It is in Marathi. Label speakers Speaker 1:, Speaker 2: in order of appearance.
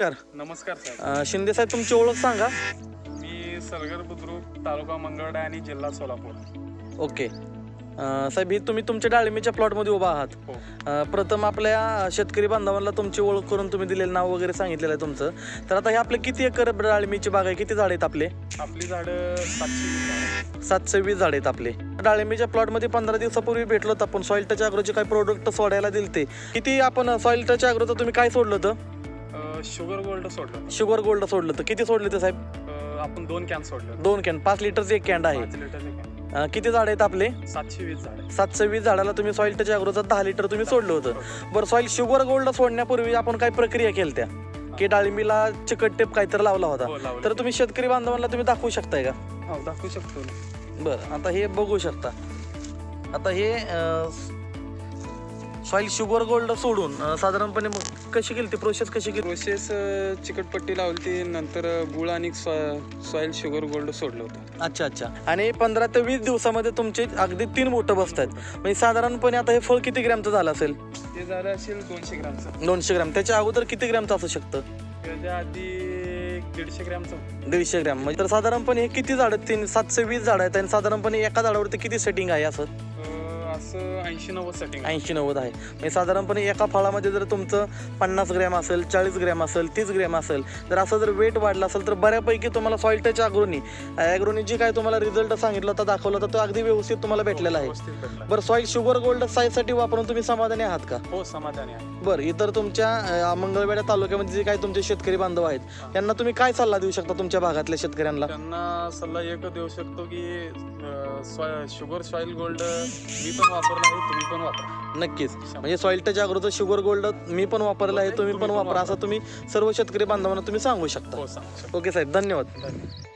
Speaker 1: नमस्कार साहेब.
Speaker 2: शिंदे साहेब, तुमची ओळख सांगा.
Speaker 1: मी सलगर बुद्रुक, तालुका मंगळवेढा आणि जिल्हा सोलापूर.
Speaker 2: ओके साहेब, ही तुम्ही तुमच्या डाळिंबीच्या प्लॉटमध्ये उभा आहात.
Speaker 1: हो.
Speaker 2: प्रथम आपल्या शेतकरी बांधवांना तुमची ओळख करून तुम्ही दिलेलं नाव वगैरे सांगितलेलं आहे तुमचं. तर आता हे आपले किती एकर डाळिंबीची बाग आहे, किती झाड आहेत आपले?
Speaker 1: आपली झाडं 720
Speaker 2: 720 झाड आहेत आपले. डाळिंबीच्या प्लॉटमध्ये 15 दिवसापूर्वी भेटलो होतं आपण. सॉइल टच ॲग्रोचे काही प्रोडक्ट सोडायला दिलते. किती आपण सॉइल टच ॲग्रोचं तुम्ही काय सोडलं होतं?
Speaker 1: शुगर गोल्ड सोडलं.
Speaker 2: शुगर गोल्ड सोडलं होतं. किती सोडले ते साहेब?
Speaker 1: आपण 2 कॅन सोडलं.
Speaker 2: 2 कॅन, 5 लिटरचं एक कॅन आहे.
Speaker 1: 5 लिटर कॅन.
Speaker 2: किती झाड आहेत आपले?
Speaker 1: 720 झाड.
Speaker 2: 720 झाडाला तुम्ही सॉइल टच ॲग्रोचं 10 लिटर तुम्ही सोडलं होतं. बरं, सॉइल शुगर गोल्ड सोडण्यापूर्वी आपण काय प्रक्रिया केली त्या की डाळिंबीला चिकट टेप काहीतरी लावला होता. तर तुम्ही शेतकरी बांधवांना तुम्ही दाखवू शकताय का?
Speaker 1: हो, दाखवू शकतो.
Speaker 2: बरं, आता हे बघू शकता. आता हे सॉइल शुगर गोल्ड सोडून साधारणपणे कशी केली ती प्रोसेस? कशी केली?
Speaker 1: प्रोसेस चिकटपट्टी लावली, नंतर गुळ आणि सॉइल शुगर गोल्ड सोडलं होतं.
Speaker 2: अच्छा. आणि 15 ते 20 दिवसामध्ये तुमचे अगदी 3 बोटं बसतात. म्हणजे साधारणपणे आता हे फळ किती ग्रॅमचं झालं असेल?
Speaker 1: ते झालं असेल 200 ग्रॅमचं.
Speaker 2: 200 ग्रॅम. त्याच्या अगोदर किती ग्रॅमचं असू शकतं?
Speaker 1: त्याच्या आधी 150 ग्रॅमचं.
Speaker 2: 150 ग्रॅम. म्हणजे तर साधारणपणे हे किती झाड आहेत? 720 झाड आहेत आणि साधारणपणे एका झाडावरती किती सेटिंग आहे असं?
Speaker 1: असं 80-90 सेटिंग.
Speaker 2: 80-90 आहे. म्हणजे साधारणपणे एका फळामध्ये जर तुमचं 50 ग्रॅम असेल, 40 ग्रॅम असेल, 30 ग्रॅम असेल, तर असं जर वेट वाढलं असेल तर बऱ्यापैकी तुम्हाला सॉइल टच ॲग्रोनी जी काय तुम्हाला रिझल्ट सांगितलं होता, दाखवलं होता, तो अगदी व्यवस्थित तुम्हाला भेटलेला आहे. बरं, सॉइल शुगर गोल्ड साईजसाठी वापरून तुम्ही समाधानी आहात का?
Speaker 1: हो, समाधानी आहे.
Speaker 2: बरं, इतर तुमच्या मंगळवेढा तालुक्यामध्ये जे काही तुमचे शेतकरी बांधव आहेत त्यांना तुम्ही काय सल्ला देऊ शकता तुमच्या भागातल्या शेतकऱ्यांना?
Speaker 1: त्यांना सल्ला एक देऊ शकतो की शुगर सॉइल गोल्ड मी पण वापरला आहे, तुम्ही पण वापरा.
Speaker 2: नक्कीच. म्हणजे सॉइल टच ॲग्रोचं शुगर गोल्ड मी पण वापरलं आहे, तुम्ही पण वापरा, असं तुम्ही सर्व शेतकरी बांधवांना तुम्ही सांगू शकता.
Speaker 1: हो, सांगू शकतो.
Speaker 2: ओके साहेब, धन्यवाद.